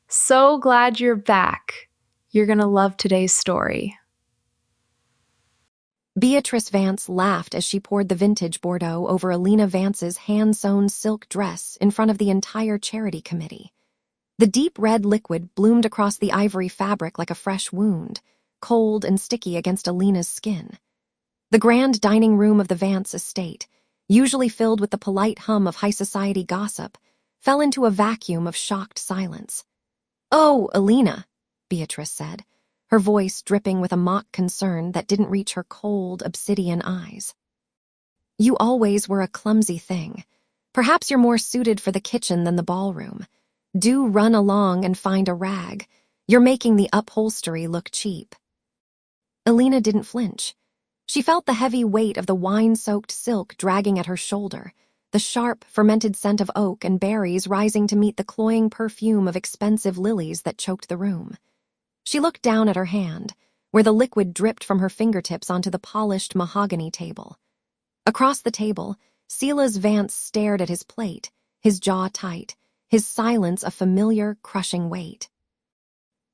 So glad you're back. You're going to love today's story. Beatrice Vance laughed as she poured the vintage Bordeaux over Elena Vance's hand-sewn silk dress in front of the entire charity committee. The deep red liquid bloomed across the ivory fabric like a fresh wound, cold and sticky against Elena's skin. The grand dining room of the Vance estate, usually filled with the polite hum of high society gossip, fell into a vacuum of shocked silence. "Oh, Elena," Beatrice said, her voice dripping with a mock concern that didn't reach her cold, obsidian eyes. "You always were a clumsy thing. Perhaps you're more suited for the kitchen than the ballroom. Do run along and find a rag. You're making the upholstery look cheap." Elena didn't flinch. She felt the heavy weight of the wine-soaked silk dragging at her shoulder, the sharp, fermented scent of oak and berries rising to meet the cloying perfume of expensive lilies that choked the room. She looked down at her hand, where the liquid dripped from her fingertips onto the polished mahogany table. Across the table, Silas Vance stared at his plate, his jaw tight, his silence a familiar, crushing weight.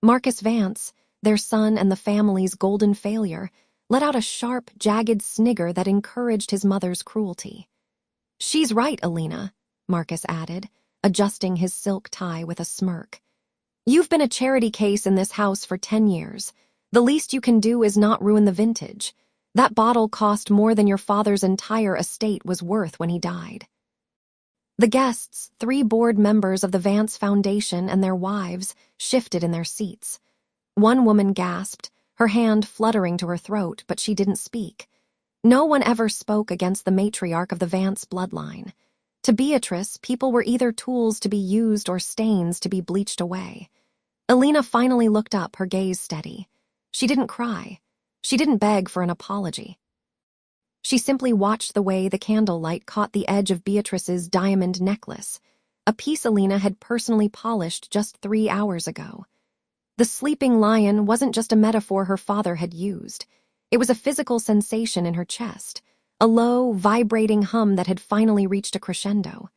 Marcus Vance, their son and the family's golden failure, let out a sharp, jagged snigger that encouraged his mother's cruelty. "She's right, Elena," Marcus added, adjusting his silk tie with a smirk. "You've been a charity case in this house for 10 years. The least you can do is not ruin the vintage. That bottle cost more than your father's entire estate was worth when he died." The guests, 3 board members of the Vance Foundation and their wives, shifted in their seats. One woman gasped, her hand fluttering to her throat, but she didn't speak. No one ever spoke against the matriarch of the Vance bloodline. To Beatrice, people were either tools to be used or stains to be bleached away. Elena finally looked up, her gaze steady. She didn't cry. She didn't beg for an apology. She simply watched the way the candlelight caught the edge of Beatrice's diamond necklace, a piece Elena had personally polished just 3 hours ago. The sleeping lion wasn't just a metaphor her father had used. It was a physical sensation in her chest, a low, vibrating hum that had finally reached a crescendo.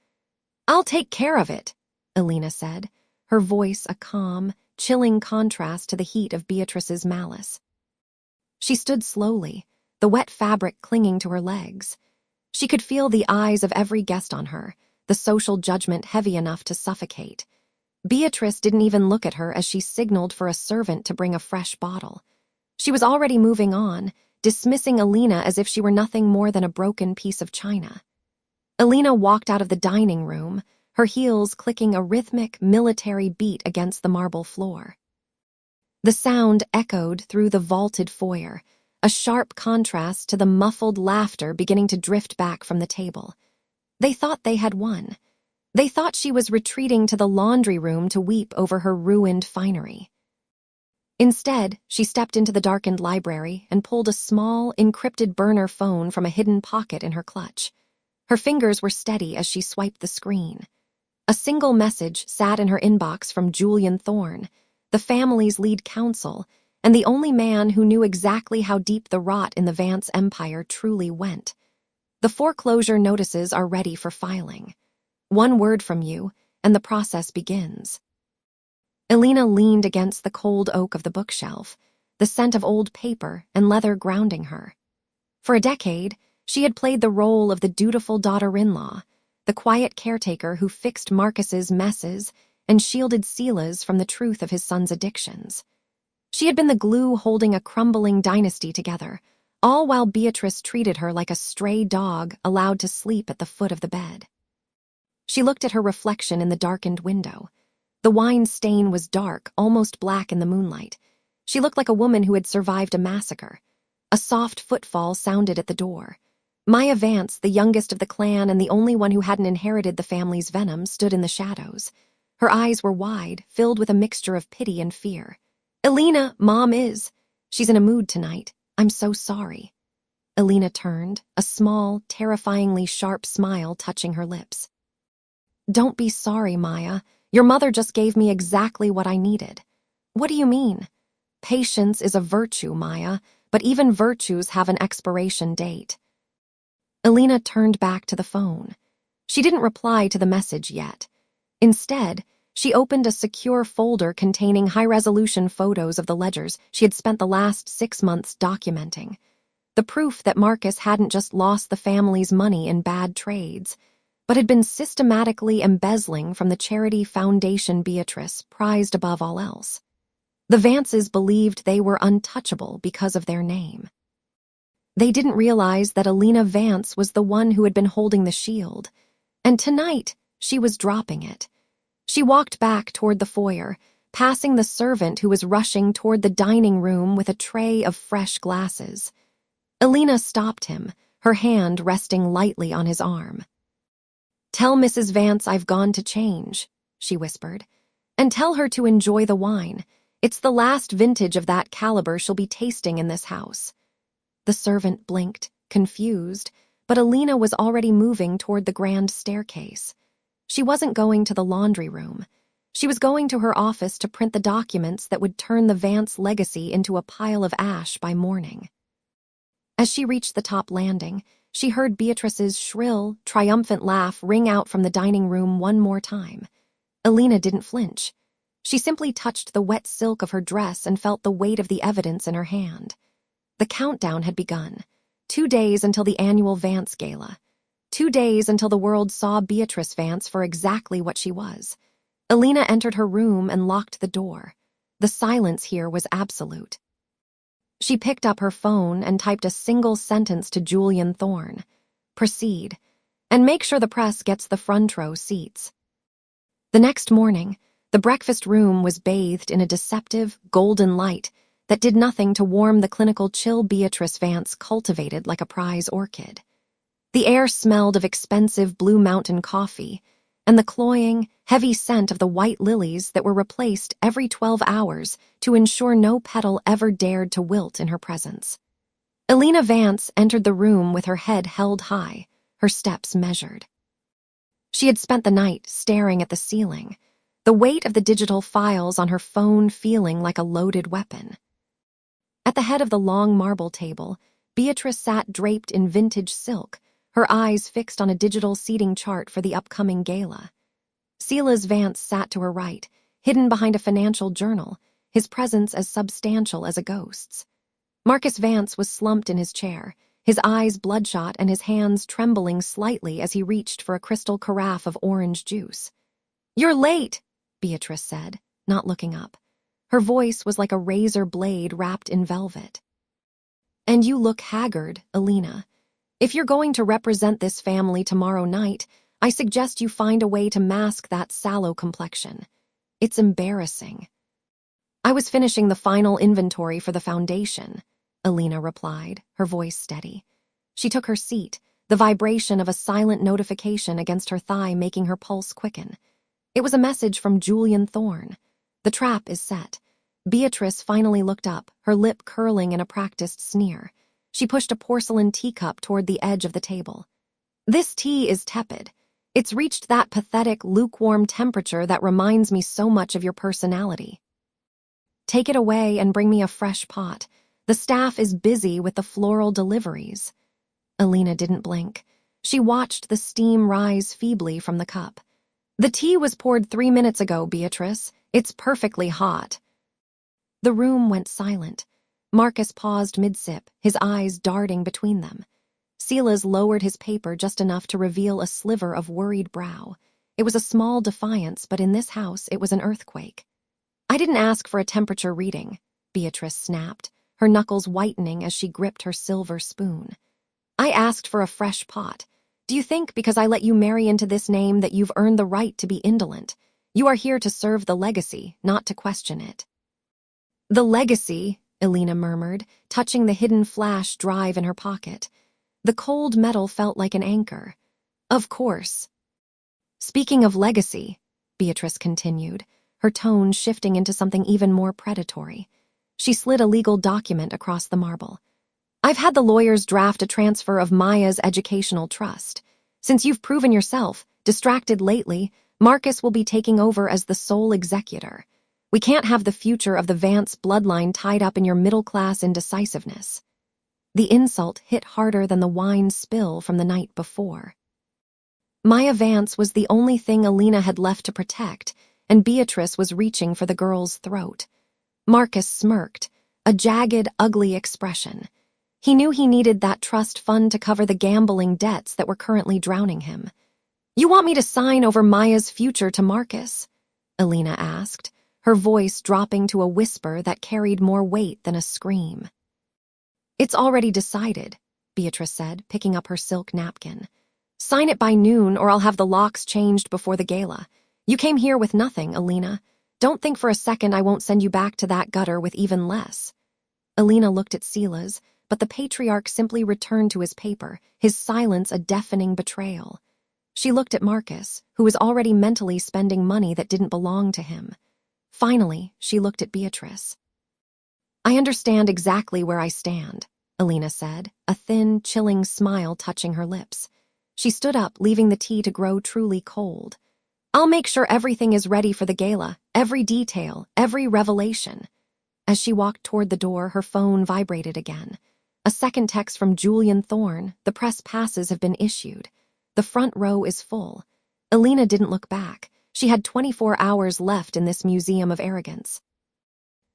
"I'll take care of it," Elena said, her voice a calm, chilling contrast to the heat of Beatrice's malice. She stood slowly, the wet fabric clinging to her legs. She could feel the eyes of every guest on her, the social judgment heavy enough to suffocate. Beatrice didn't even look at her as she signaled for a servant to bring a fresh bottle. She was already moving on, dismissing Elena as if she were nothing more than a broken piece of china. Elena walked out of the dining room, her heels clicking a rhythmic, military beat against the marble floor. The sound echoed through the vaulted foyer, a sharp contrast to the muffled laughter beginning to drift back from the table. They thought they had won. They thought she was retreating to the laundry room to weep over her ruined finery. Instead, she stepped into the darkened library and pulled a small, encrypted burner phone from a hidden pocket in her clutch. Her fingers were steady as she swiped the screen. A single message sat in her inbox from Julian Thorne, the family's lead counsel, and the only man who knew exactly how deep the rot in the Vance empire truly went. "The foreclosure notices are ready for filing. One word from you, and the process begins." Elena leaned against the cold oak of the bookshelf, the scent of old paper and leather grounding her. For a decade, she had played the role of the dutiful daughter-in-law, the quiet caretaker who fixed Marcus's messes and shielded Silas from the truth of his son's addictions. She had been the glue holding a crumbling dynasty together, all while Beatrice treated her like a stray dog allowed to sleep at the foot of the bed. She looked at her reflection in the darkened window. The wine stain was dark, almost black in the moonlight. She looked like a woman who had survived a massacre. A soft footfall sounded at the door. Maya Vance, the youngest of the clan and the only one who hadn't inherited the family's venom, stood in the shadows. Her eyes were wide, filled with a mixture of pity and fear. "Elena, Mom is. She's in a mood tonight. I'm so sorry." Elena turned, a small, terrifyingly sharp smile touching her lips. "Don't be sorry, Maya. Your mother just gave me exactly what I needed." "What do you mean?" "Patience is a virtue, Maya, but even virtues have an expiration date." Elena turned back to the phone. She didn't reply to the message yet. Instead, She opened a secure folder containing high-resolution photos of the ledgers she had spent the last 6 months documenting. The proof that Marcus hadn't just lost the family's money in bad trades, but had been systematically embezzling from the charity foundation Beatrice prized above all else. The Vances believed they were untouchable because of their name. They didn't realize that Elena Vance was the one who had been holding the shield, and tonight she was dropping it. She walked back toward the foyer, passing the servant who was rushing toward the dining room with a tray of fresh glasses. Elena stopped him, her hand resting lightly on his arm. "Tell Mrs. Vance I've gone to change," she whispered, "and tell her to enjoy the wine. It's the last vintage of that caliber she'll be tasting in this house." The servant blinked, confused, but Elena was already moving toward the grand staircase. She wasn't going to the laundry room. She was going to her office to print the documents that would turn the Vance legacy into a pile of ash by morning. As she reached the top landing, she heard Beatrice's shrill, triumphant laugh ring out from the dining room one more time. Elena didn't flinch. She simply touched the wet silk of her dress and felt the weight of the evidence in her hand. The countdown had begun. 2 days until the annual Vance Gala. 2 days until the world saw Beatrice Vance for exactly what she was. Elena entered her room and locked the door. The silence here was absolute. She picked up her phone and typed a single sentence to Julian Thorne. "Proceed. And make sure the press gets the front row seats." The next morning, the breakfast room was bathed in a deceptive, golden light that did nothing to warm the clinical chill Beatrice Vance cultivated like a prize orchid. The air smelled of expensive Blue Mountain coffee and the cloying, heavy scent of the white lilies that were replaced every 12 hours to ensure no petal ever dared to wilt in her presence. Elena Vance entered the room with her head held high, her steps measured. She had spent the night staring at the ceiling, the weight of the digital files on her phone feeling like a loaded weapon. At the head of the long marble table, Beatrice sat draped in vintage silk, her eyes fixed on a digital seating chart for the upcoming gala. Silas Vance sat to her right, hidden behind a financial journal, his presence as substantial as a ghost's. Marcus Vance was slumped in his chair, his eyes bloodshot and his hands trembling slightly as he reached for a crystal carafe of orange juice. "You're late," Beatrice said, not looking up. Her voice was like a razor blade wrapped in velvet. "And you look haggard, Elena. If you're going to represent this family tomorrow night, I suggest you find a way to mask that sallow complexion. It's embarrassing." "I was finishing the final inventory for the foundation," Elena replied, her voice steady. She took her seat, the vibration of a silent notification against her thigh making her pulse quicken. It was a message from Julian Thorne. "The trap is set." Beatrice finally looked up, her lip curling in a practiced sneer. She pushed a porcelain teacup toward the edge of the table. "This tea is tepid. It's reached that pathetic, lukewarm temperature that reminds me so much of your personality. Take it away and bring me a fresh pot. The staff is busy with the floral deliveries." Elena didn't blink. She watched the steam rise feebly from the cup. "The tea was poured 3 minutes ago, Beatrice. It's perfectly hot." The room went silent. Marcus paused mid-sip, his eyes darting between them. Silas lowered his paper just enough to reveal a sliver of worried brow. It was a small defiance, but in this house it was an earthquake. "I didn't ask for a temperature reading," Beatrice snapped, her knuckles whitening as she gripped her silver spoon. "I asked for a fresh pot. Do you think because I let you marry into this name that you've earned the right to be indolent? You are here to serve the legacy, not to question it." "The legacy," Elena murmured, touching the hidden flash drive in her pocket. The cold metal felt like an anchor. "Of course." "Speaking of legacy," Beatrice continued, her tone shifting into something even more predatory. She slid a legal document across the marble. "I've had the lawyers draft a transfer of Maya's educational trust. Since you've proven yourself distracted lately, Marcus will be taking over as the sole executor. We can't have the future of the Vance bloodline tied up in your middle-class indecisiveness." The insult hit harder than the wine spill from the night before. Maya Vance was the only thing Elena had left to protect, and Beatrice was reaching for the girl's throat. Marcus smirked, a jagged, ugly expression. He knew he needed that trust fund to cover the gambling debts that were currently drowning him. "You want me to sign over Maya's future to Marcus?" Elena asked, her voice dropping to a whisper that carried more weight than a scream. "It's already decided," Beatrice said, picking up her silk napkin. "Sign it by noon or I'll have the locks changed before the gala. You came here with nothing, Elena. Don't think for a second I won't send you back to that gutter with even less." Elena looked at Sila's, but the patriarch simply returned to his paper, his silence a deafening betrayal. She looked at Marcus, who was already mentally spending money that didn't belong to him. Finally, she looked at Beatrice. "I understand exactly where I stand," Elena said, a thin, chilling smile touching her lips. She stood up, leaving the tea to grow truly cold. "I'll make sure everything is ready for the gala, every detail, every revelation." As she walked toward the door, her phone vibrated again. A second text from Julian Thorne: "The press passes have been issued. The front row is full." Elena didn't look back. She had 24 hours left in this museum of arrogance.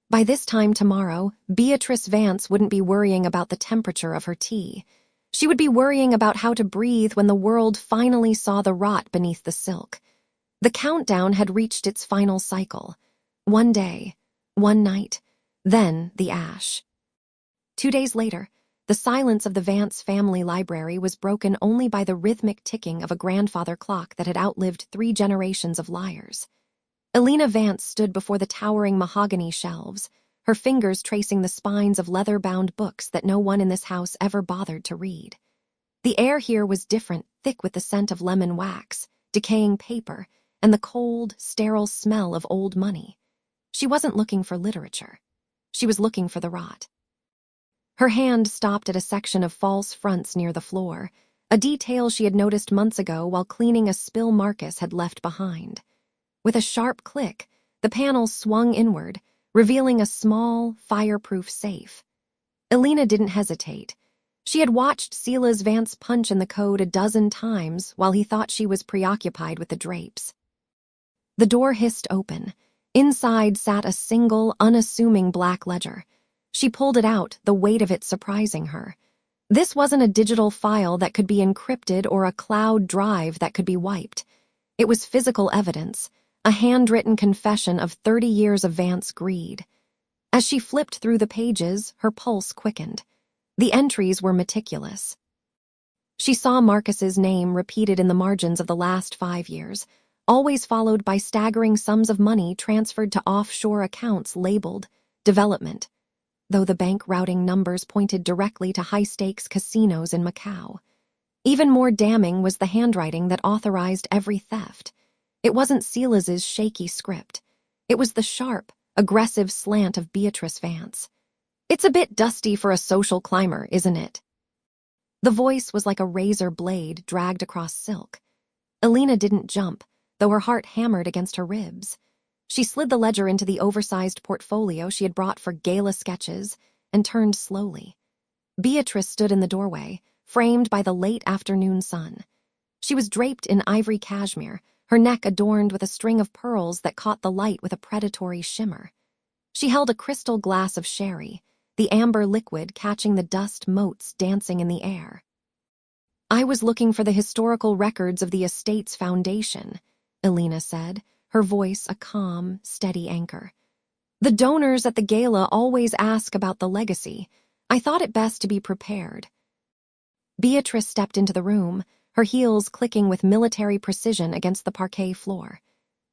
By this time tomorrow, Beatrice Vance wouldn't be worrying about the temperature of her tea. She would be worrying about how to breathe when the world finally saw the rot beneath the silk. The countdown had reached its final cycle. One day, one night, then the ash. 2 days later, the silence of the Vance family library was broken only by the rhythmic ticking of a grandfather clock that had outlived 3 generations of liars. Elena Vance stood before the towering mahogany shelves, her fingers tracing the spines of leather-bound books that no one in this house ever bothered to read. The air here was different, thick with the scent of lemon wax, decaying paper, and the cold, sterile smell of old money. She wasn't looking for literature. She was looking for the rot. Her hand stopped at a section of false fronts near the floor, a detail she had noticed months ago while cleaning a spill Marcus had left behind. With a sharp click, the panel swung inward, revealing a small, fireproof safe. Elena didn't hesitate. She had watched Silas Vance punch in the code a dozen times while he thought she was preoccupied with the drapes. The door hissed open. Inside sat a single, unassuming black ledger. She pulled it out, the weight of it surprising her. This wasn't a digital file that could be encrypted or a cloud drive that could be wiped. It was physical evidence, a handwritten confession of 30 years of Vance greed. As she flipped through the pages, her pulse quickened. The entries were meticulous. She saw Marcus's name repeated in the margins of the last 5 years, always followed by staggering sums of money transferred to offshore accounts labeled development, though the bank routing numbers pointed directly to high-stakes casinos in Macau. Even more damning was the handwriting that authorized every theft. It wasn't Silas's shaky script. It was the sharp, aggressive slant of Beatrice Vance. "It's a bit dusty for a social climber, isn't it?" The voice was like a razor blade dragged across silk. Elena didn't jump, though her heart hammered against her ribs. She slid the ledger into the oversized portfolio she had brought for gala sketches and turned slowly. Beatrice stood in the doorway, framed by the late afternoon sun. She was draped in ivory cashmere, her neck adorned with a string of pearls that caught the light with a predatory shimmer. She held a crystal glass of sherry, the amber liquid catching the dust motes dancing in the air. "I was looking for the historical records of the estate's foundation," Elena said, her voice a calm, steady anchor. "The donors at the gala always ask about the legacy. I thought it best to be prepared." Beatrice stepped into the room, her heels clicking with military precision against the parquet floor.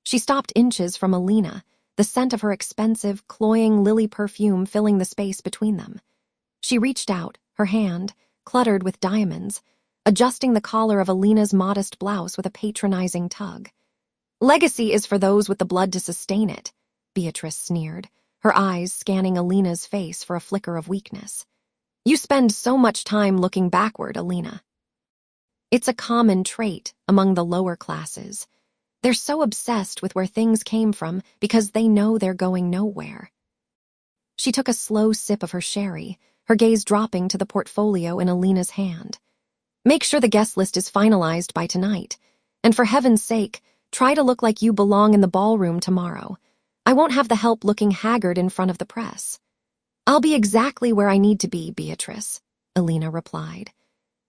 She stopped inches from Elena, the scent of her expensive, cloying lily perfume filling the space between them. She reached out, her hand, cluttered with diamonds, adjusting the collar of Elena's modest blouse with a patronizing tug. "Legacy is for those with the blood to sustain it," Beatrice sneered, her eyes scanning Elena's face for a flicker of weakness. "You spend so much time looking backward, Elena." It's a common trait among the lower classes. They're so obsessed with where things came from because they know they're going nowhere. She took a slow sip of her sherry, her gaze dropping to the portfolio in Elena's hand. "Make sure the guest list is finalized by tonight. And for heaven's sake, Try to look like you belong in the ballroom tomorrow. I won't have the help looking haggard in front of the press." "I'll be exactly where I need to be, Beatrice," Elena replied.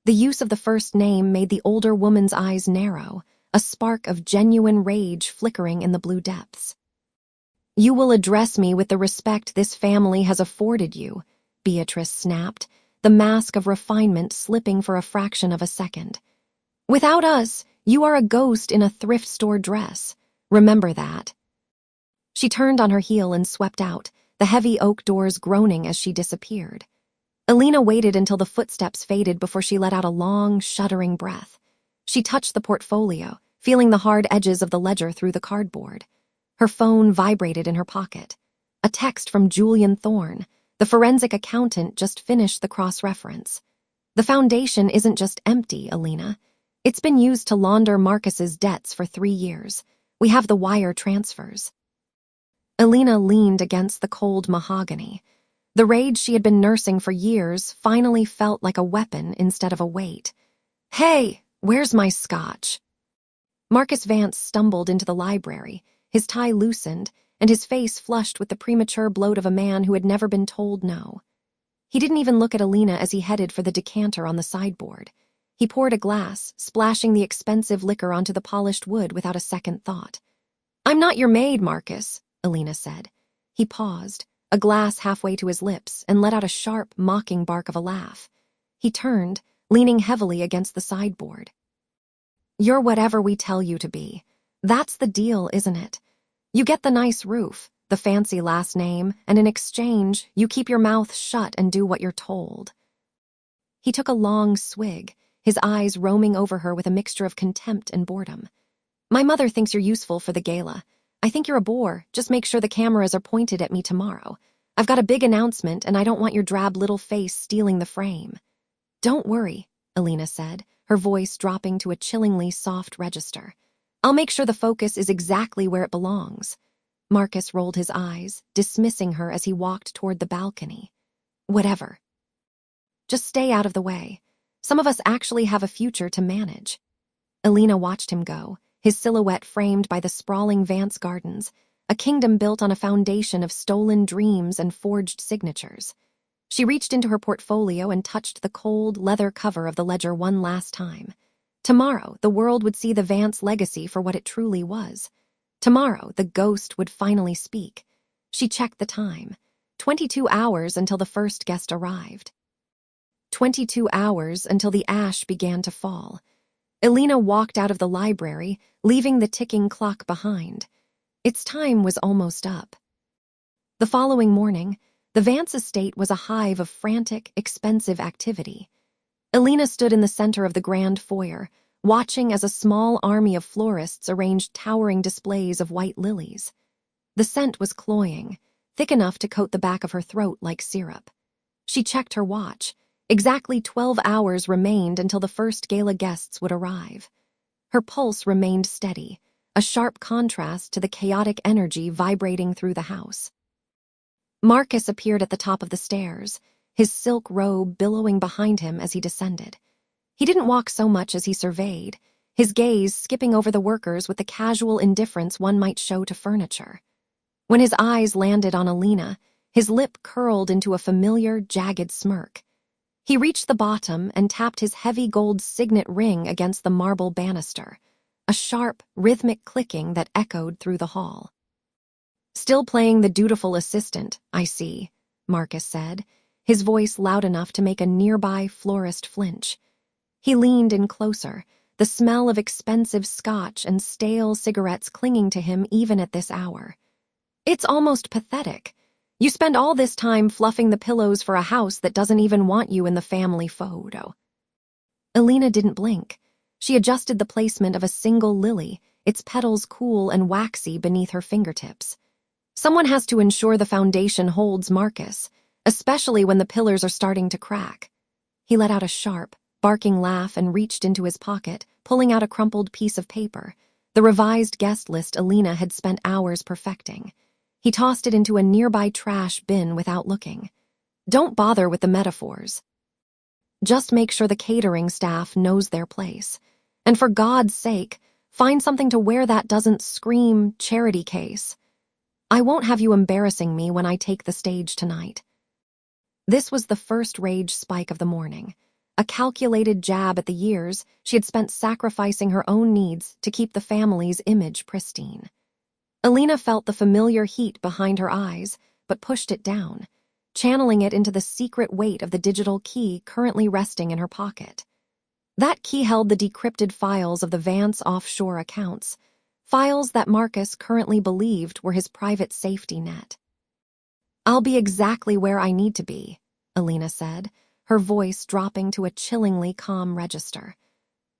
The use of the first name made the older woman's eyes narrow, a spark of genuine rage flickering in the blue depths. "You will address me with the respect this family has afforded you," Beatrice snapped, the mask of refinement slipping for a fraction of a second. "Without us, you are a ghost in a thrift store dress. Remember that." She turned on her heel and swept out, the heavy oak doors groaning as she disappeared. Elena waited until the footsteps faded before she let out a long, shuddering breath. She touched the portfolio, feeling the hard edges of the ledger through the cardboard. Her phone vibrated in her pocket. A text from Julian Thorne, the forensic accountant, just finished the cross-reference. "The foundation isn't just empty, Elena. It's been used to launder Marcus's debts for 3 years. We have the wire transfers." Elena leaned against the cold mahogany. The rage she had been nursing for years finally felt like a weapon instead of a weight. "Hey, where's my scotch?" Marcus Vance stumbled into the library, his tie loosened, and his face flushed with the premature bloat of a man who had never been told no. He didn't even look at Elena as he headed for the decanter on the sideboard. He poured a glass, splashing the expensive liquor onto the polished wood without a second thought. "I'm not your maid, Marcus," Elena said. He paused, a glass halfway to his lips, and let out a sharp, mocking bark of a laugh. He turned, leaning heavily against the sideboard. "You're whatever we tell you to be. That's the deal, isn't it? You get the nice roof, the fancy last name, and in exchange, you keep your mouth shut and do what you're told." He took a long swig, his eyes roaming over her with a mixture of contempt and boredom. "My mother thinks you're useful for the gala. I think you're a bore. Just make sure the cameras are pointed at me tomorrow. I've got a big announcement, and I don't want your drab little face stealing the frame." "Don't worry," Elena said, her voice dropping to a chillingly soft register. "I'll make sure the focus is exactly where it belongs." Marcus rolled his eyes, dismissing her as he walked toward the balcony. "Whatever. Just stay out of the way. Some of us actually have a future to manage." Elena watched him go, his silhouette framed by the sprawling Vance gardens, a kingdom built on a foundation of stolen dreams and forged signatures. She reached into her portfolio and touched the cold, leather cover of the ledger one last time. Tomorrow, the world would see the Vance legacy for what it truly was. Tomorrow, the ghost would finally speak. She checked the time. 22 hours until the first guest arrived. 22 hours until the ash began to fall. Elena walked out of the library, leaving the ticking clock behind. Its time was almost up. The following morning, the Vance estate was a hive of frantic, expensive activity. Elena stood in the center of the grand foyer, watching as a small army of florists arranged towering displays of white lilies. The scent was cloying, thick enough to coat the back of her throat like syrup. She checked her watch. Exactly 12 hours remained until the first gala guests would arrive. Her pulse remained steady, a sharp contrast to the chaotic energy vibrating through the house. Marcus appeared at the top of the stairs, his silk robe billowing behind him as he descended. He didn't walk so much as he surveyed, his gaze skipping over the workers with the casual indifference one might show to furniture. When his eyes landed on Elena, his lip curled into a familiar, jagged smirk. He reached the bottom and tapped his heavy gold signet ring against the marble banister, a sharp, rhythmic clicking that echoed through the hall. "Still playing the dutiful assistant, I see," Marcus said, his voice loud enough to make a nearby florist flinch. He leaned in closer, the smell of expensive scotch and stale cigarettes clinging to him even at this hour. "It's almost pathetic. You spend all this time fluffing the pillows for a house that doesn't even want you in the family photo." Elena didn't blink. She adjusted the placement of a single lily, its petals cool and waxy beneath her fingertips. "Someone has to ensure the foundation holds, Marcus, especially when the pillars are starting to crack." He let out a sharp, barking laugh and reached into his pocket, pulling out a crumpled piece of paper, the revised guest list Elena had spent hours perfecting. He tossed it into a nearby trash bin without looking. "Don't bother with the metaphors. Just make sure the catering staff knows their place. And for God's sake, Find something to wear that doesn't scream charity case. I won't have you embarrassing me when I take the stage tonight." This was the first rage spike of the morning, a calculated jab at the years she had spent sacrificing her own needs to keep the family's image pristine. Elena felt the familiar heat behind her eyes, but pushed it down, channeling it into the secret weight of the digital key currently resting in her pocket. That key held the decrypted files of the Vance offshore accounts, files that Marcus currently believed were his private safety net. "I'll be exactly where I need to be," Elena said, her voice dropping to a chillingly calm register.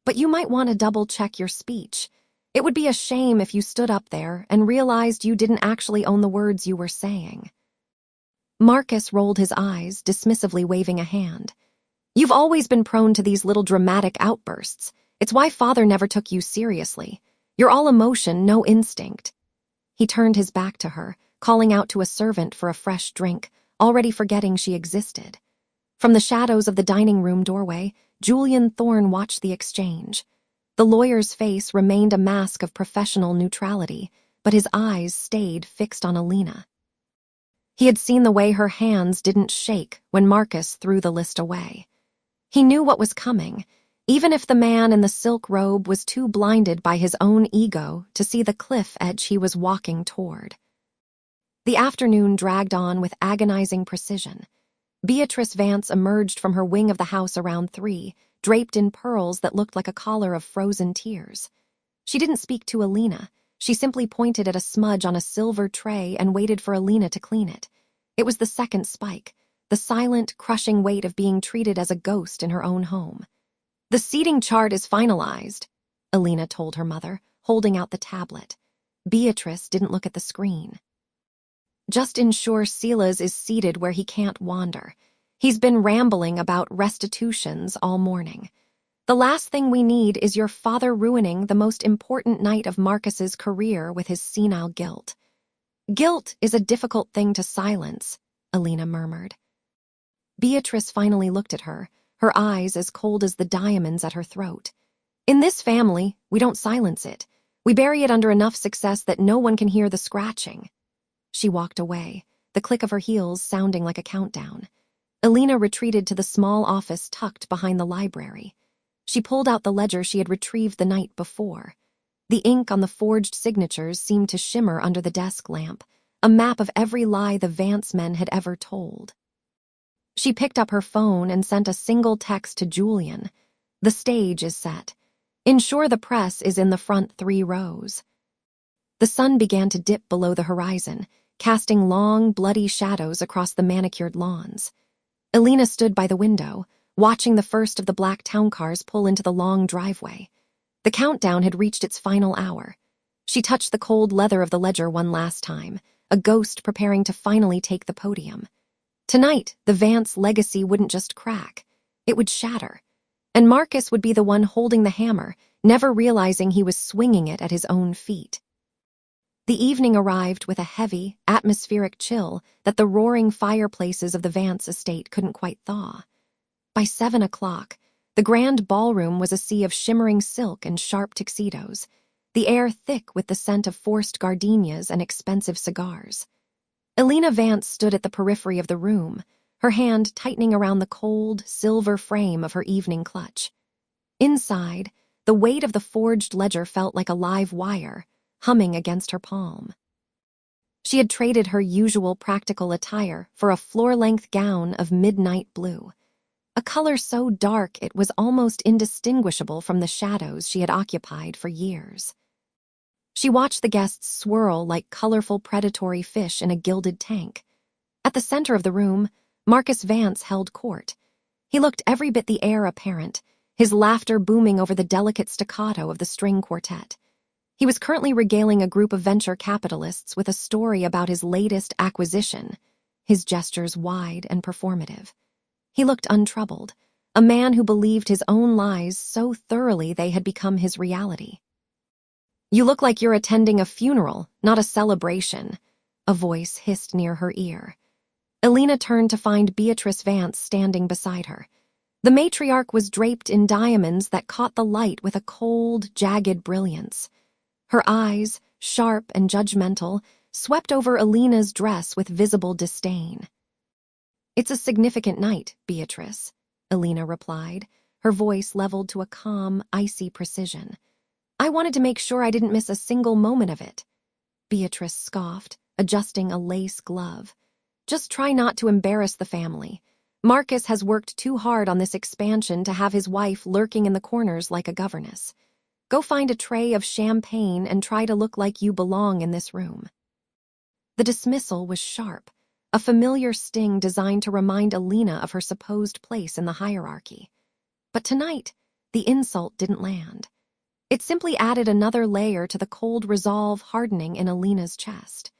"But you might want to double-check your speech. It would be a shame if you stood up there and realized you didn't actually own the words you were saying." Marcus rolled his eyes, dismissively waving a hand. "You've always been prone to these little dramatic outbursts. It's why Father never took you seriously. You're all emotion, no instinct." He turned his back to her, calling out to a servant for a fresh drink, already forgetting she existed. From the shadows of the dining room doorway, Julian Thorne watched the exchange. The lawyer's face remained a mask of professional neutrality, but his eyes stayed fixed on Elena. He had seen the way her hands didn't shake when Marcus threw the list away. He knew what was coming, even if the man in the silk robe was too blinded by his own ego to see the cliff edge he was walking toward. The afternoon dragged on with agonizing precision. Beatrice Vance emerged from her wing of the house around 3, draped in pearls that looked like a collar of frozen tears. She didn't speak to Elena. She simply pointed at a smudge on a silver tray and waited for Elena to clean it. It was the second spike, the silent, crushing weight of being treated as a ghost in her own home. "The seating chart is finalized," Elena told her mother, holding out the tablet. Beatrice didn't look at the screen. "Just ensure Silas is seated where he can't wander. He's been rambling about restitutions all morning. The last thing we need is your father ruining the most important night of Marcus's career with his senile guilt." "Guilt is a difficult thing to silence," Elena murmured. Beatrice finally looked at her, her eyes as cold as the diamonds at her throat. "In this family, we don't silence it. We bury it under enough success that no one can hear the scratching." She walked away, the click of her heels sounding like a countdown. Elena retreated to the small office tucked behind the library. She pulled out the ledger she had retrieved the night before. The ink on the forged signatures seemed to shimmer under the desk lamp, a map of every lie the Vance men had ever told. She picked up her phone and sent a single text to Julian. "The stage is set. Ensure the press is in the front 3 rows." The sun began to dip below the horizon, casting long, bloody shadows across the manicured lawns. Elena stood by the window, watching the first of the black town cars pull into the long driveway. The countdown had reached its final hour. She touched the cold leather of the ledger one last time, a ghost preparing to finally take the podium. Tonight, the Vance legacy wouldn't just crack, it would shatter. And Marcus would be the one holding the hammer, never realizing he was swinging it at his own feet. The evening arrived with a heavy, atmospheric chill that the roaring fireplaces of the Vance estate couldn't quite thaw. By 7 o'clock, the grand ballroom was a sea of shimmering silk and sharp tuxedos, the air thick with the scent of forced gardenias and expensive cigars. Elena Vance stood at the periphery of the room, her hand tightening around the cold, silver frame of her evening clutch. Inside, the weight of the forged ledger felt like a live wire, humming against her palm. She had traded her usual practical attire for a floor-length gown of midnight blue, a color so dark it was almost indistinguishable from the shadows she had occupied for years. She watched the guests swirl like colorful predatory fish in a gilded tank. At the center of the room, Marcus Vance held court. He looked every bit the heir apparent, his laughter booming over the delicate staccato of the string quartet. He was currently regaling a group of venture capitalists with a story about his latest acquisition, his gestures wide and performative. He looked untroubled, a man who believed his own lies so thoroughly they had become his reality. "You look like you're attending a funeral, not a celebration," a voice hissed near her ear. Elena turned to find Beatrice Vance standing beside her. The matriarch was draped in diamonds that caught the light with a cold, jagged brilliance. Her eyes, sharp and judgmental, swept over Elena's dress with visible disdain. "It's a significant night, Beatrice," Elena replied, her voice leveled to a calm, icy precision. "I wanted to make sure I didn't miss a single moment of it." Beatrice scoffed, adjusting a lace glove. "Just try not to embarrass the family. Marcus has worked too hard on this expansion to have his wife lurking in the corners like a governess. Go find a tray of champagne and try to look like you belong in this room." The dismissal was sharp, a familiar sting designed to remind Elena of her supposed place in the hierarchy. But tonight, the insult didn't land. It simply added another layer to the cold resolve hardening in Elena's chest.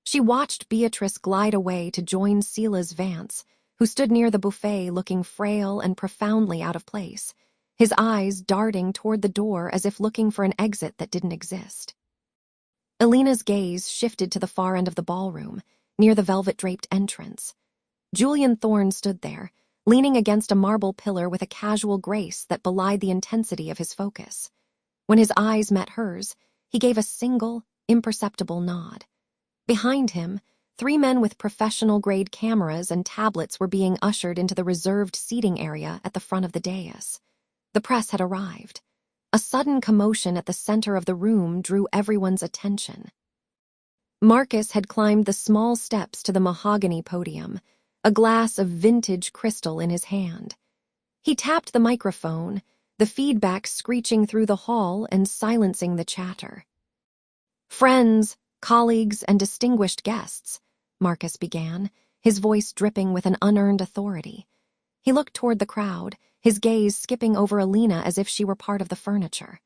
She watched Beatrice glide away to join Silas Vance, who stood near the buffet looking frail and profoundly out of place, his eyes darting toward the door as if looking for an exit that didn't exist. Elena's gaze shifted to the far end of the ballroom, near the velvet-draped entrance. Julian Thorne stood there, leaning against a marble pillar with a casual grace that belied the intensity of his focus. When his eyes met hers, he gave a single, imperceptible nod. Behind him, 3 men with professional-grade cameras and tablets were being ushered into the reserved seating area at the front of the dais. The press had arrived. A sudden commotion at the center of the room drew everyone's attention. Marcus had climbed the small steps to the mahogany podium, a glass of vintage crystal in his hand. He tapped the microphone, the feedback screeching through the hall and silencing the chatter. "Friends, colleagues, and distinguished guests," Marcus began, his voice dripping with an unearned authority. He looked toward the crowd, his gaze skipping over Elena as if she were part of the furniture.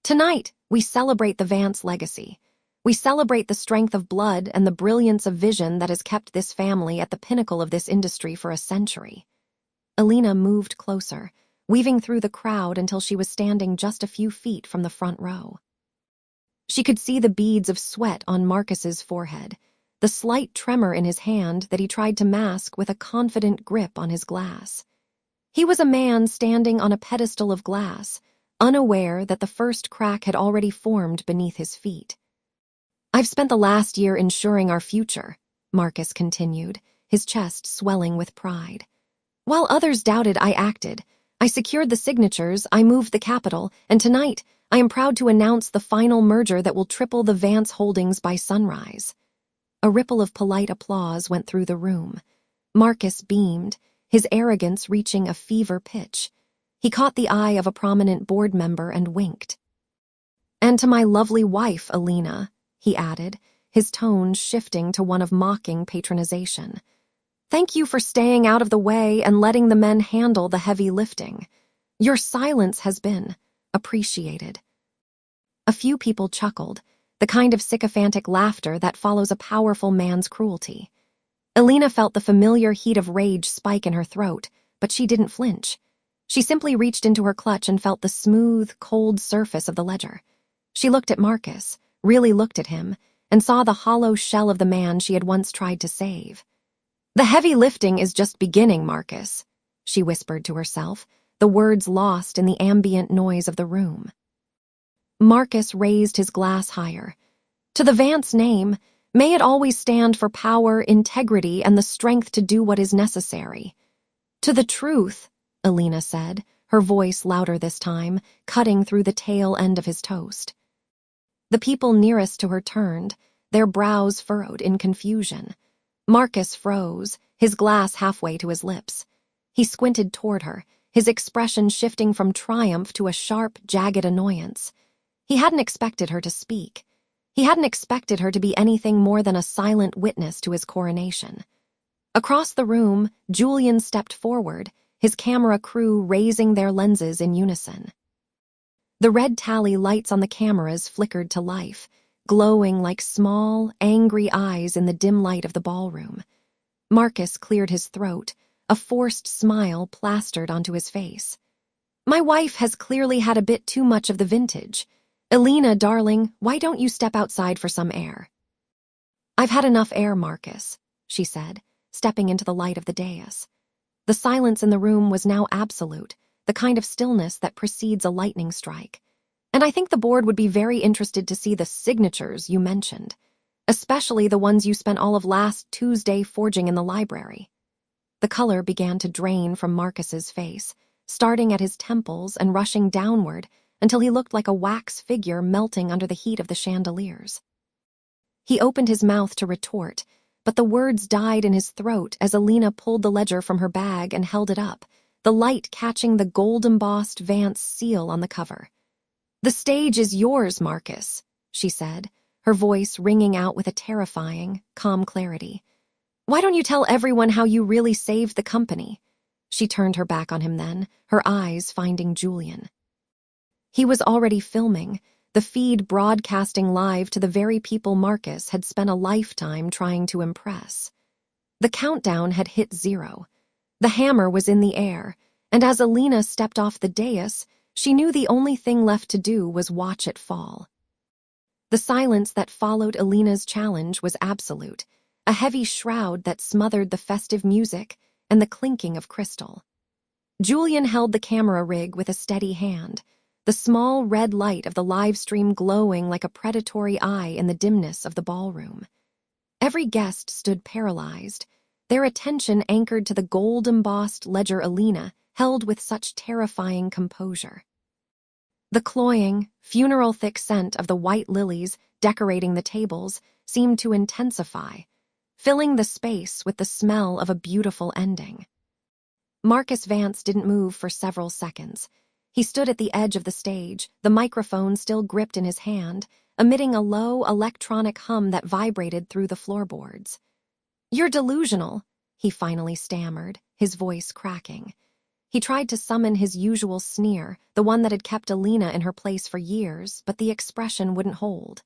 "Tonight, we celebrate the Vance legacy. We celebrate the strength of blood and the brilliance of vision that has kept this family at the pinnacle of this industry for a century." Elena moved closer, weaving through the crowd until she was standing just a few feet from the front row. She could see the beads of sweat on Marcus's forehead, the slight tremor in his hand that he tried to mask with a confident grip on his glass. He was a man standing on a pedestal of glass, unaware that the first crack had already formed beneath his feet. "I've spent the last year ensuring our future," Marcus continued, his chest swelling with pride. "While others doubted, I acted. I secured the signatures, I moved the capital, and tonight, I am proud to announce the final merger that will triple the Vance holdings by sunrise." A ripple of polite applause went through the room. Marcus beamed, his arrogance reaching a fever pitch. He caught the eye of a prominent board member and winked. "And to my lovely wife, Elena," he added, his tone shifting to one of mocking patronization. "Thank you for staying out of the way and letting the men handle the heavy lifting. Your silence has been appreciated." A few people chuckled, the kind of sycophantic laughter that follows a powerful man's cruelty. Elena felt the familiar heat of rage spike in her throat, but she didn't flinch. She simply reached into her clutch and felt the smooth, cold surface of the ledger. She looked at Marcus, really looked at him, and saw the hollow shell of the man she had once tried to save. "The heavy lifting is just beginning, Marcus," she whispered to herself, the words lost in the ambient noise of the room. Marcus raised his glass higher. "To the Vance name, may it always stand for power, integrity, and the strength to do what is necessary." "To the truth," Elena said, her voice louder this time, cutting through the tail end of his toast. The people nearest to her turned, their brows furrowed in confusion. Marcus froze, his glass halfway to his lips. He squinted toward her, his expression shifting from triumph to a sharp, jagged annoyance. He hadn't expected her to speak. He hadn't expected her to be anything more than a silent witness to his coronation. Across the room, Julian stepped forward, his camera crew raising their lenses in unison. The red tally lights on the cameras flickered to life, glowing like small, angry eyes in the dim light of the ballroom. Marcus cleared his throat, a forced smile plastered onto his face. "My wife has clearly had a bit too much of the vintage. Elena, darling, why don't you step outside for some air?" "I've had enough air, Marcus," she said, stepping into the light of the dais. The silence in the room was now absolute, the kind of stillness that precedes a lightning strike. And I think the board would be very interested to see the signatures you mentioned, especially the ones you spent all of last Tuesday forging in the library. The color began to drain from Marcus's face, starting at his temples and rushing downward until he looked like a wax figure melting under the heat of the chandeliers. He opened his mouth to retort, but the words died in his throat as Elena pulled the ledger from her bag and held it up, the light catching the gold-embossed Vance seal on the cover. "The stage is yours, Marcus," she said, her voice ringing out with a terrifying, calm clarity. "Why don't you tell everyone how you really saved the company?" She turned her back on him then, her eyes finding Julian. He was already filming, the feed broadcasting live to the very people Marcus had spent a lifetime trying to impress. The countdown had hit 0. The hammer was in the air, and as Elena stepped off the dais, she knew the only thing left to do was watch it fall. The silence that followed Elena's challenge was absolute, a heavy shroud that smothered the festive music and the clinking of crystal. Julian held the camera rig with a steady hand, the small red light of the live stream glowing like a predatory eye in the dimness of the ballroom. Every guest stood paralyzed, their attention anchored to the gold-embossed ledger Elena held with such terrifying composure. The cloying, funeral-thick scent of the white lilies decorating the tables seemed to intensify, filling the space with the smell of a beautiful ending. Marcus Vance didn't move for several seconds. He stood at the edge of the stage, the microphone still gripped in his hand, emitting a low electronic hum that vibrated through the floorboards. "You're delusional," he finally stammered, his voice cracking. He tried to summon his usual sneer, the one that had kept Elena in her place for years, but the expression wouldn't hold.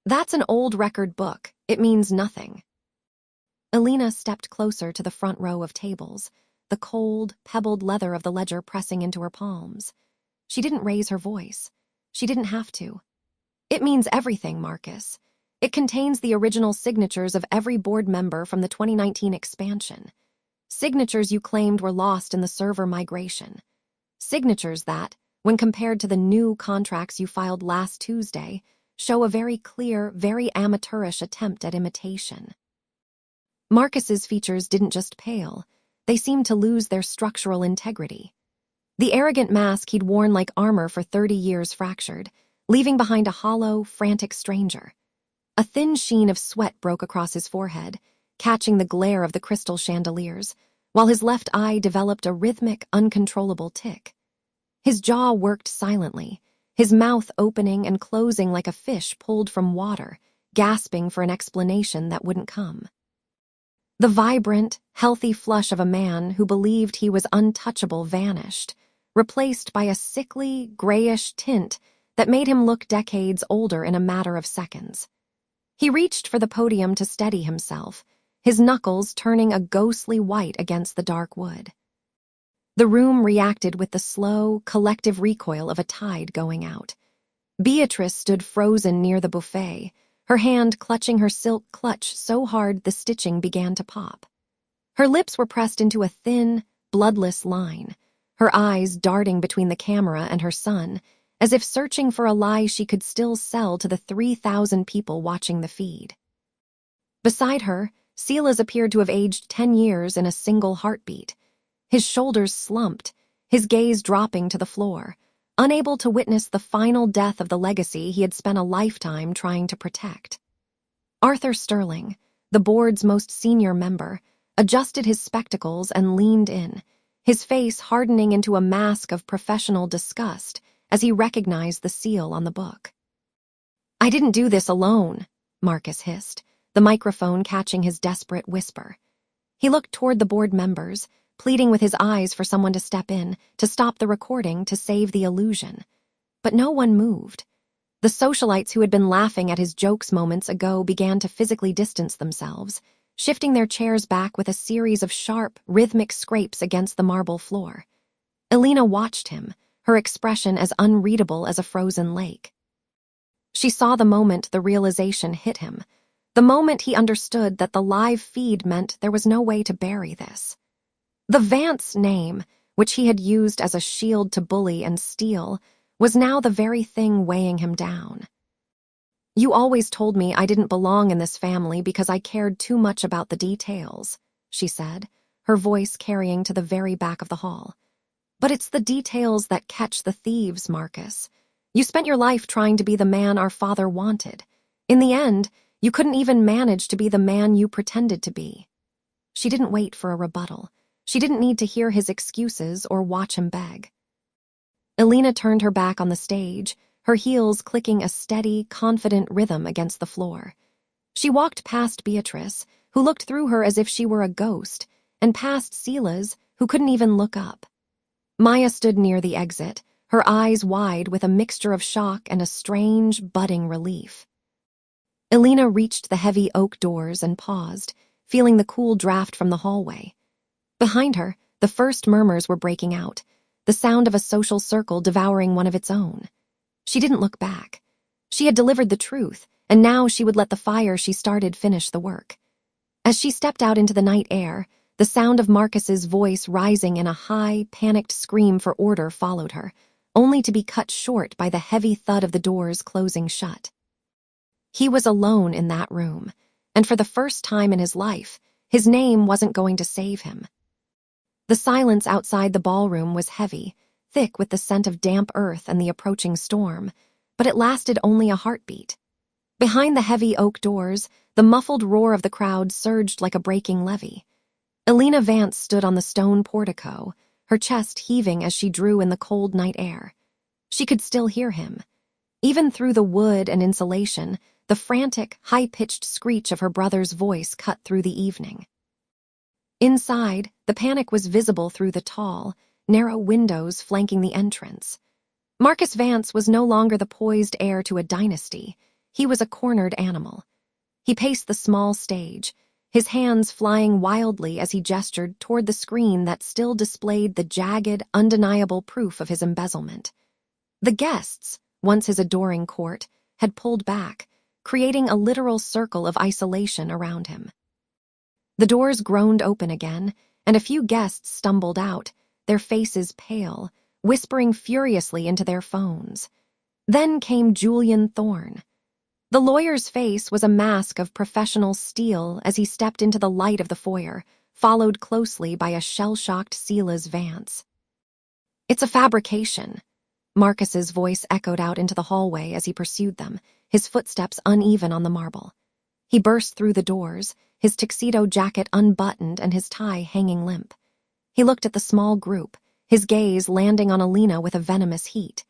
"That's an old record book. It means nothing." Elena stepped closer to the front row of tables, the cold, pebbled leather of the ledger pressing into her palms. She didn't raise her voice. She didn't have to. "It means everything, Marcus. It contains the original signatures of every board member from the 2019 expansion. Signatures you claimed were lost in the server migration. Signatures that, when compared to the new contracts you filed last Tuesday, show a very clear, very amateurish attempt at imitation." Marcus's features didn't just pale, they seemed to lose their structural integrity. The arrogant mask he'd worn like armor for 30 years fractured, leaving behind a hollow, frantic stranger. A thin sheen of sweat broke across his forehead, catching the glare of the crystal chandeliers, while his left eye developed a rhythmic, uncontrollable tic. His jaw worked silently, his mouth opening and closing like a fish pulled from water, gasping for an explanation that wouldn't come. The vibrant, healthy flush of a man who believed he was untouchable vanished, replaced by a sickly, grayish tint that made him look decades older in a matter of seconds. He reached for the podium to steady himself, his knuckles turning a ghostly white against the dark wood. The room reacted with the slow, collective recoil of a tide going out. Beatrice stood frozen near the buffet, her hand clutching her silk clutch so hard the stitching began to pop. Her lips were pressed into a thin, bloodless line, her eyes darting between the camera and her son, as if searching for a lie she could still sell to the 3,000 people watching the feed. Beside her, Silas appeared to have aged 10 years in a single heartbeat. His shoulders slumped, his gaze dropping to the floor, unable to witness the final death of the legacy he had spent a lifetime trying to protect. Arthur Sterling, the board's most senior member, adjusted his spectacles and leaned in, his face hardening into a mask of professional disgust as he recognized the seal on the book. "I didn't do this alone," Marcus hissed, the microphone catching his desperate whisper. He looked toward the board members, pleading with his eyes for someone to step in, to stop the recording, to save the illusion. But no one moved. The socialites who had been laughing at his jokes moments ago began to physically distance themselves, shifting their chairs back with a series of sharp, rhythmic scrapes against the marble floor. Elena watched him, her expression as unreadable as a frozen lake. She saw the moment the realization hit him, the moment he understood that the live feed meant there was no way to bury this. The Vance name, which he had used as a shield to bully and steal, was now the very thing weighing him down. "You always told me I didn't belong in this family because I cared too much about the details," she said, her voice carrying to the very back of the hall. "But it's the details that catch the thieves, Marcus. You spent your life trying to be the man our father wanted. In the end, you couldn't even manage to be the man you pretended to be." She didn't wait for a rebuttal. She didn't need to hear his excuses or watch him beg. Elena turned her back on the stage, her heels clicking a steady, confident rhythm against the floor. She walked past Beatrice, who looked through her as if she were a ghost, and past Silas, who couldn't even look up. Maya stood near the exit, her eyes wide with a mixture of shock and a strange, budding relief. Elena reached the heavy oak doors and paused, feeling the cool draft from the hallway. Behind her, the first murmurs were breaking out, the sound of a social circle devouring one of its own. She didn't look back. She had delivered the truth, and now she would let the fire she started finish the work. As she stepped out into the night air, the sound of Marcus's voice rising in a high, panicked scream for order followed her, only to be cut short by the heavy thud of the doors closing shut. He was alone in that room, and for the first time in his life, his name wasn't going to save him. The silence outside the ballroom was heavy, thick with the scent of damp earth and the approaching storm, but it lasted only a heartbeat. Behind the heavy oak doors, the muffled roar of the crowd surged like a breaking levee. Elena Vance stood on the stone portico, her chest heaving as she drew in the cold night air. She could still hear him. Even through the wood and insulation, the frantic, high-pitched screech of her brother's voice cut through the evening. Inside, the panic was visible through the tall, narrow windows flanking the entrance. Marcus Vance was no longer the poised heir to a dynasty. He was a cornered animal. He paced the small stage, his hands flying wildly as he gestured toward the screen that still displayed the jagged, undeniable proof of his embezzlement. The guests, once his adoring court, had pulled back, creating a literal circle of isolation around him. The doors groaned open again, and a few guests stumbled out, their faces pale, whispering furiously into their phones. Then came Julian Thorne. The lawyer's face was a mask of professional steel as he stepped into the light of the foyer, followed closely by a shell-shocked Silas Vance. "It's a fabrication." Marcus's voice echoed out into the hallway as he pursued them, his footsteps uneven on the marble. He burst through the doors, his tuxedo jacket unbuttoned and his tie hanging limp. He looked at the small group, his gaze landing on Elena with a venomous heat.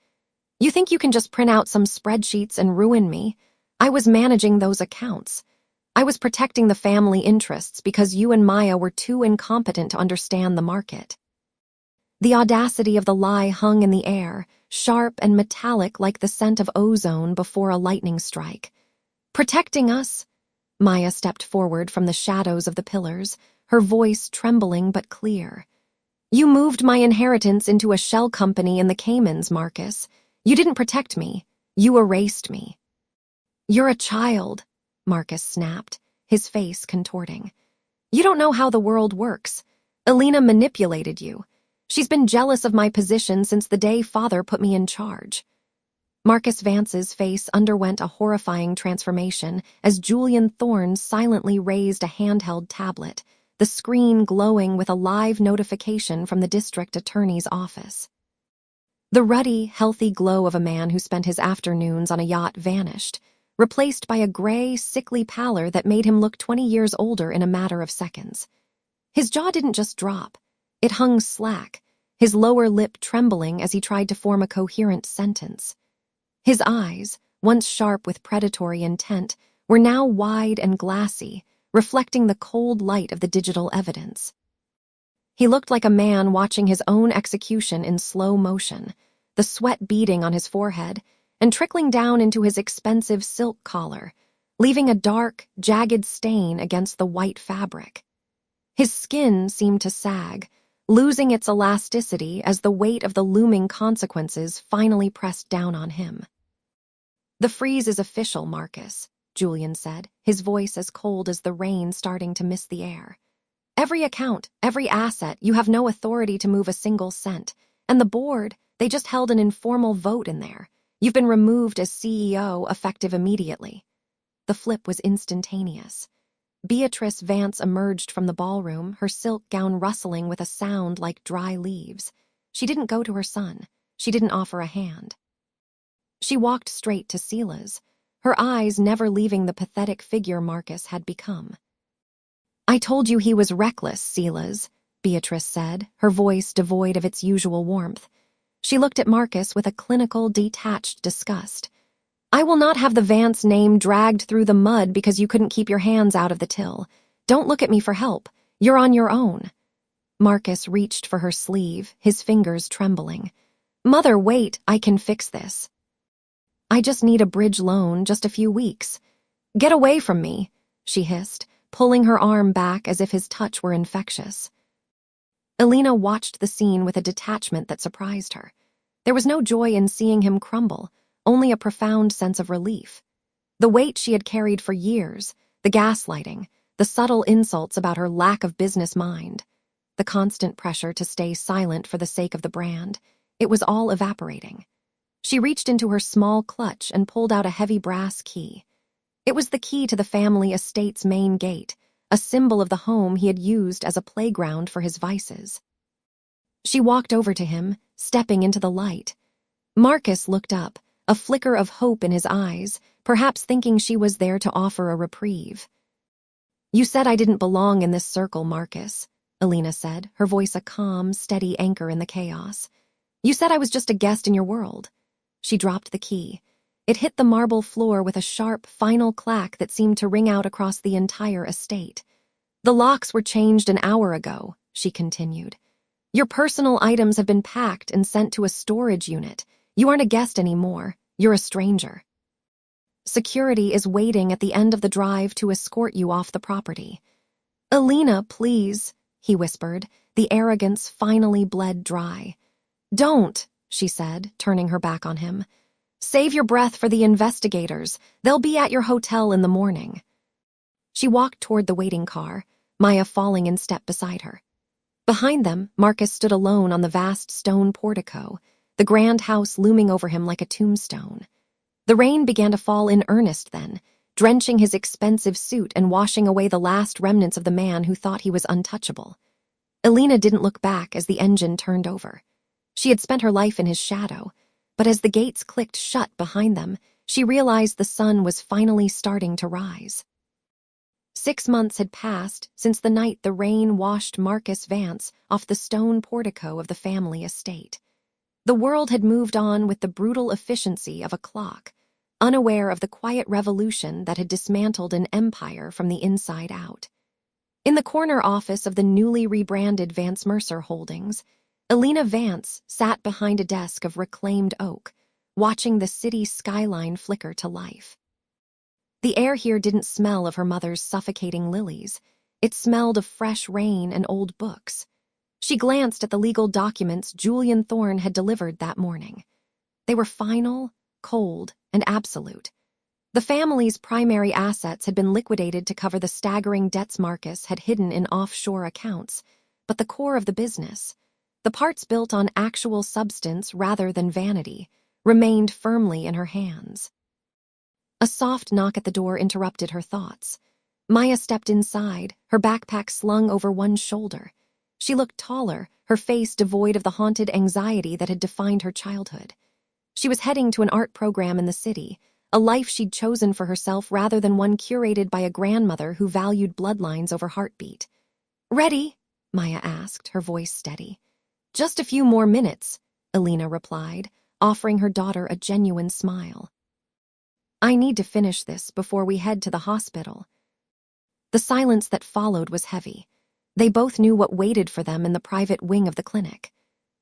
"You think you can just print out some spreadsheets and ruin me? I was managing those accounts. I was protecting the family interests because you and Maya were too incompetent to understand the market." The audacity of the lie hung in the air, sharp and metallic like the scent of ozone before a lightning strike. "Protecting us?" Maya stepped forward from the shadows of the pillars, her voice trembling but clear. "You moved my inheritance into a shell company in the Caymans, Marcus. You didn't protect me. You erased me." "You're a child," Marcus snapped, his face contorting. "You don't know how the world works. Elena manipulated you. She's been jealous of my position since the day Father put me in charge." Marcus Vance's face underwent a horrifying transformation as Julian Thorne silently raised a handheld tablet, the screen glowing with a live notification from the district attorney's office. The ruddy, healthy glow of a man who spent his afternoons on a yacht vanished, replaced by a gray, sickly pallor that made him look 20 years older in a matter of seconds. His jaw didn't just drop. It hung slack, his lower lip trembling as he tried to form a coherent sentence. His eyes, once sharp with predatory intent, were now wide and glassy, reflecting the cold light of the digital evidence. He looked like a man watching his own execution in slow motion, the sweat beading on his forehead and trickling down into his expensive silk collar, leaving a dark, jagged stain against the white fabric. His skin seemed to sag, losing its elasticity as the weight of the looming consequences finally pressed down on him. "The freeze is official, Marcus," Julian said, his voice as cold as the rain starting to mist the air. Every account, every asset, you have no authority to move a single cent. And the board, they just held an informal vote in there. You've been removed as CEO, effective immediately." The flip was instantaneous. Beatrice Vance emerged from the ballroom, her silk gown rustling with a sound like dry leaves. She didn't go to her son. She didn't offer a hand. She walked straight to Sela's, her eyes never leaving the pathetic figure Marcus had become. "I told you he was reckless, Sela's," Beatrice said, her voice devoid of its usual warmth. She looked at Marcus with a clinical, detached disgust. "I will not have the Vance name dragged through the mud because you couldn't keep your hands out of the till. Don't look at me for help. You're on your own." Marcus reached for her sleeve, his fingers trembling. "Mother, wait, I can fix this. I just need a bridge loan, just a few weeks." "Get away from me," she hissed, pulling her arm back as if his touch were infectious. Elena watched the scene with a detachment that surprised her. There was no joy in seeing him crumble, only a profound sense of relief. The weight she had carried for years, the gaslighting, the subtle insults about her lack of business mind, the constant pressure to stay silent for the sake of the brand, it was all evaporating. She reached into her small clutch and pulled out a heavy brass key. It was the key to the family estate's main gate, a symbol of the home he had used as a playground for his vices. She walked over to him, stepping into the light. Marcus looked up, a flicker of hope in his eyes, perhaps thinking she was there to offer a reprieve. "You said I didn't belong in this circle, Marcus," Elena said, her voice a calm, steady anchor in the chaos. "You said I was just a guest in your world." She dropped the key. It hit the marble floor with a sharp, final clack that seemed to ring out across the entire estate. "The locks were changed an hour ago," she continued. "Your personal items have been packed and sent to a storage unit. You aren't a guest anymore. You're a stranger. Security is waiting at the end of the drive to escort you off the property." "Elena, please," he whispered, the arrogance finally bled dry. "Don't," she said, turning her back on him. "Save your breath for the investigators. They'll be at your hotel in the morning." She walked toward the waiting car, Maya falling in step beside her. Behind them, Marcus stood alone on the vast stone portico, the grand house looming over him like a tombstone. The rain began to fall in earnest then, drenching his expensive suit and washing away the last remnants of the man who thought he was untouchable. Elena didn't look back as the engine turned over. She had spent her life in his shadow, but as the gates clicked shut behind them, she realized the sun was finally starting to rise. 6 months had passed since the night the rain washed Marcus Vance off the stone portico of the family estate. The world had moved on with the brutal efficiency of a clock, unaware of the quiet revolution that had dismantled an empire from the inside out. In the corner office of the newly rebranded Vance Mercer Holdings, Elena Vance sat behind a desk of reclaimed oak, watching the city skyline flicker to life. The air here didn't smell of her mother's suffocating lilies. It smelled of fresh rain and old books. She glanced at the legal documents Julian Thorne had delivered that morning. They were final, cold, and absolute. The family's primary assets had been liquidated to cover the staggering debts Marcus had hidden in offshore accounts, but the core of the business, the parts built on actual substance rather than vanity, remained firmly in her hands. A soft knock at the door interrupted her thoughts. Maya stepped inside, her backpack slung over one shoulder. She looked taller, her face devoid of the haunted anxiety that had defined her childhood. She was heading to an art program in the city, a life she'd chosen for herself rather than one curated by a grandmother who valued bloodlines over heartbeat. "Ready?" Maya asked, her voice steady. "Just a few more minutes," Elena replied, offering her daughter a genuine smile. "I need to finish this before we head to the hospital." The silence that followed was heavy. They both knew what waited for them in the private wing of the clinic.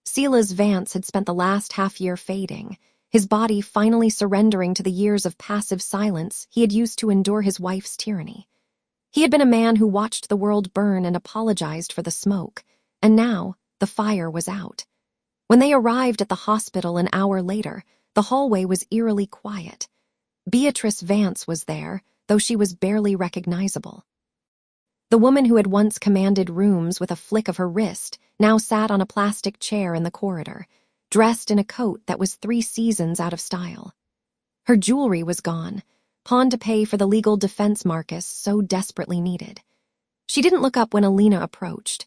Silas Vance had spent the last half-year fading, his body finally surrendering to the years of passive silence he had used to endure his wife's tyranny. He had been a man who watched the world burn and apologized for the smoke, and now the fire was out. When they arrived at the hospital an hour later, the hallway was eerily quiet. Beatrice Vance was there, though she was barely recognizable. The woman who had once commanded rooms with a flick of her wrist now sat on a plastic chair in the corridor, dressed in a coat that was 3 seasons out of style. Her jewelry was gone, pawned to pay for the legal defense Marcus so desperately needed. She didn't look up when Elena approached.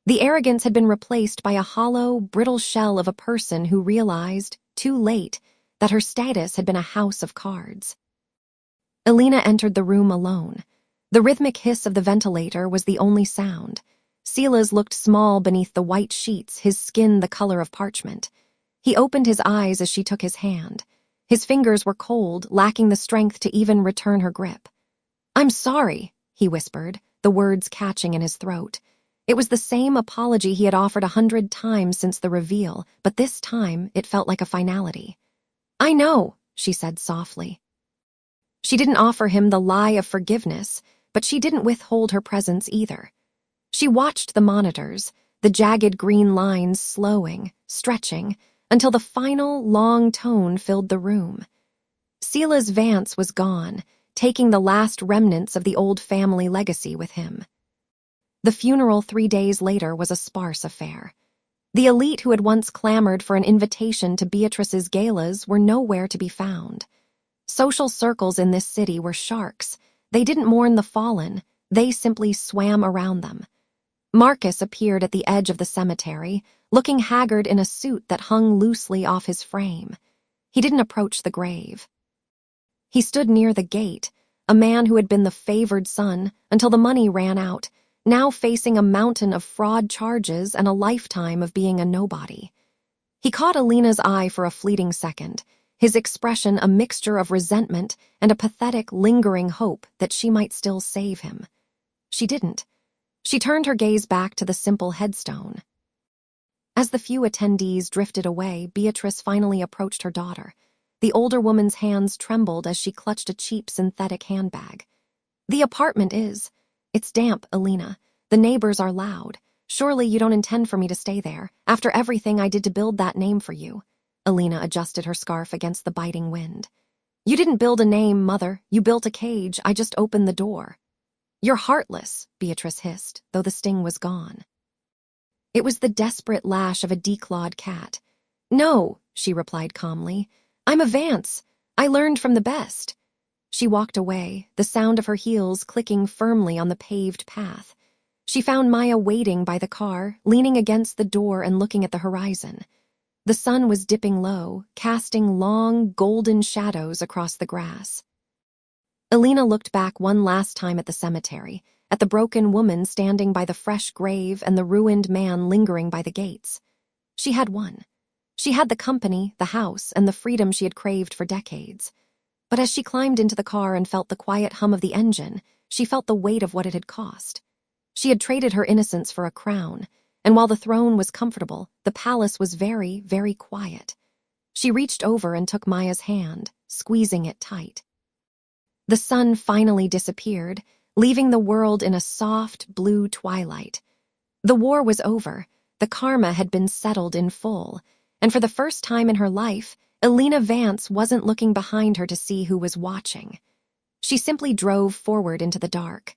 The arrogance had been replaced by a hollow, brittle shell of a person who realized, too late, that her status had been a house of cards. Elena entered the room alone. The rhythmic hiss of the ventilator was the only sound. Silas looked small beneath the white sheets, his skin the color of parchment. He opened his eyes as she took his hand. His fingers were cold, lacking the strength to even return her grip. "I'm sorry," he whispered, the words catching in his throat. It was the same apology he had offered 100 times since the reveal, but this time it felt like a finality. "I know," she said softly. She didn't offer him the lie of forgiveness, but she didn't withhold her presence either. She watched the monitors, the jagged green lines slowing, stretching, until the final, long tone filled the room. Silas Vance was gone, taking the last remnants of the old family legacy with him. The funeral 3 days later was a sparse affair. The elite who had once clamored for an invitation to Beatrice's galas were nowhere to be found. Social circles in this city were sharks. They didn't mourn the fallen, they simply swam around them. Marcus appeared at the edge of the cemetery, looking haggard in a suit that hung loosely off his frame. He didn't approach the grave. He stood near the gate, a man who had been the favored son until the money ran out, now facing a mountain of fraud charges and a lifetime of being a nobody. He caught Elena's eye for a fleeting second, his expression a mixture of resentment and a pathetic, lingering hope that she might still save him. She didn't. She turned her gaze back to the simple headstone. As the few attendees drifted away, Beatrice finally approached her daughter. The older woman's hands trembled as she clutched a cheap synthetic handbag. "The apartment is. It's damp, Elena. The neighbors are loud. Surely you don't intend for me to stay there, after everything I did to build that name for you." Elena adjusted her scarf against the biting wind. "You didn't build a name, Mother. You built a cage. I just opened the door." "You're heartless," Beatrice hissed, though the sting was gone. It was the desperate lash of a declawed cat. "No," she replied calmly. "I'm a Vance. I learned from the best." She walked away, the sound of her heels clicking firmly on the paved path. She found Maya waiting by the car, leaning against the door and looking at the horizon. The sun was dipping low, casting long, golden shadows across the grass. Elena looked back one last time at the cemetery, at the broken woman standing by the fresh grave and the ruined man lingering by the gates. She had won. She had the company, the house, and the freedom she had craved for decades. But as she climbed into the car and felt the quiet hum of the engine, she felt the weight of what it had cost. She had traded her innocence for a crown, and while the throne was comfortable, the palace was very, very quiet. She reached over and took Maya's hand, squeezing it tight. The sun finally disappeared, leaving the world in a soft, blue twilight. The war was over, the karma had been settled in full, and for the first time in her life, Elena Vance wasn't looking behind her to see who was watching. She simply drove forward into the dark.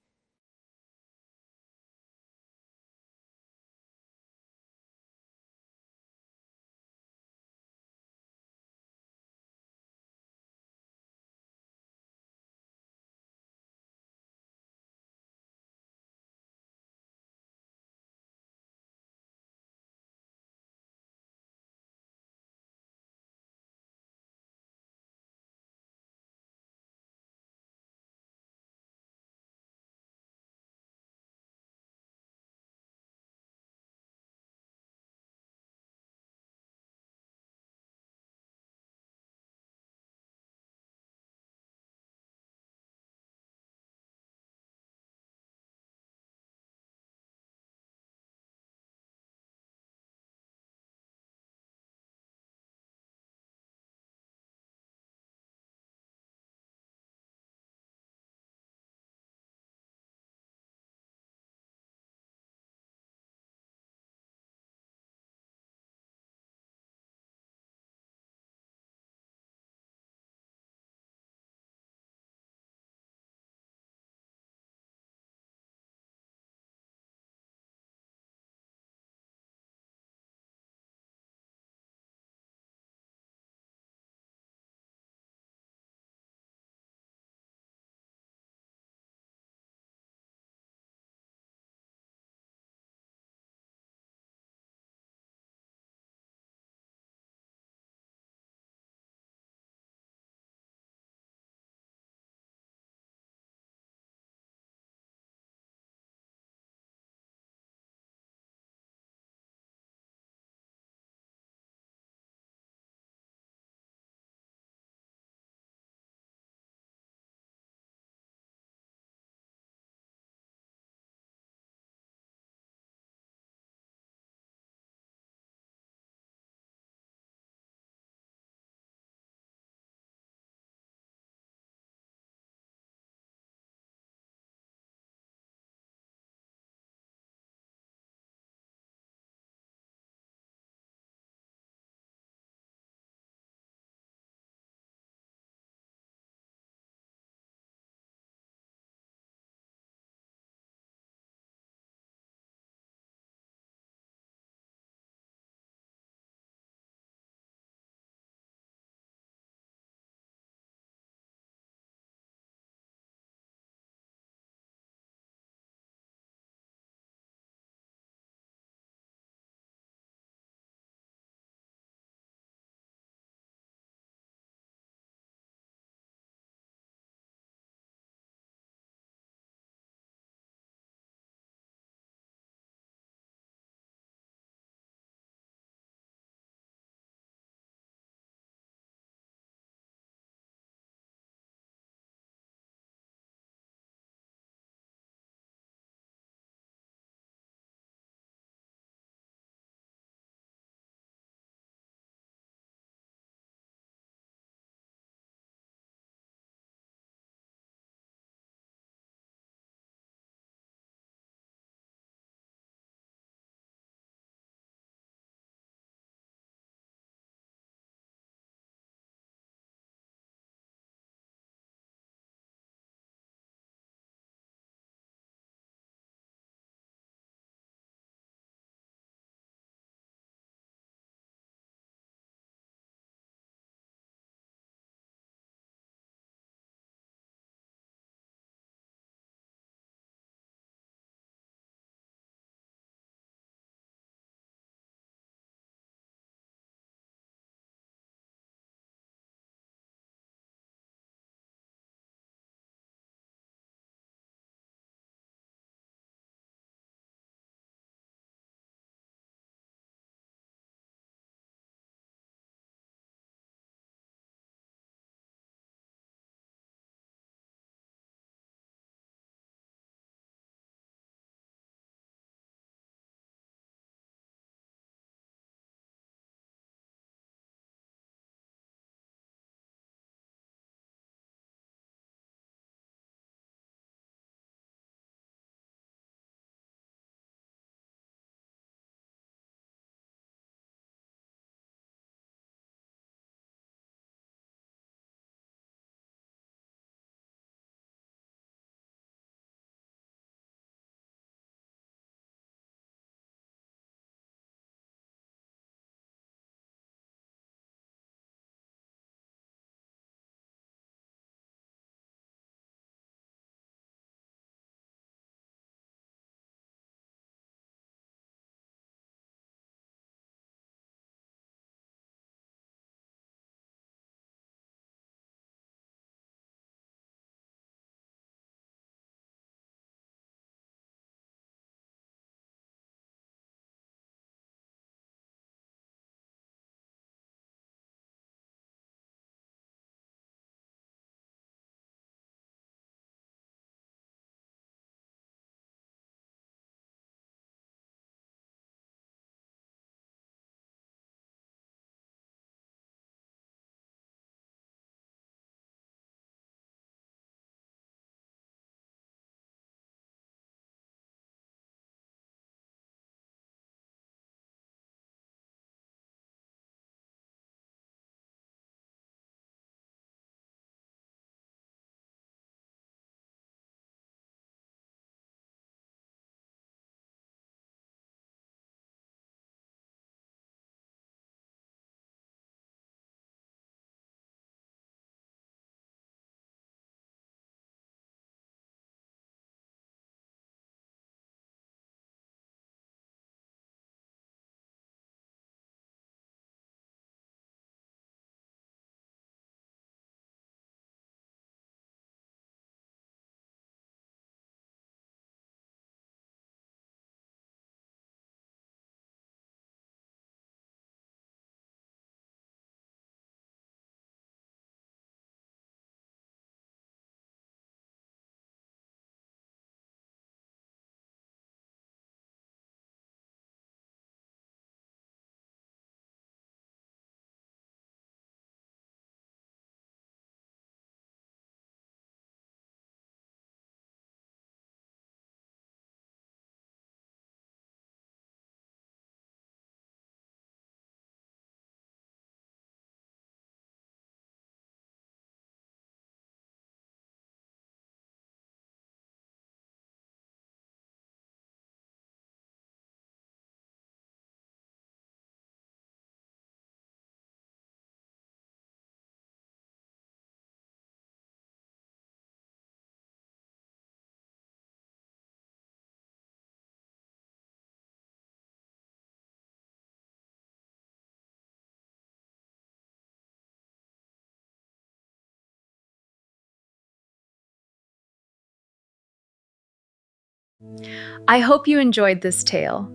I hope you enjoyed this tale.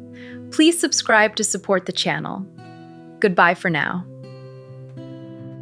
Please subscribe to support the channel. Goodbye for now.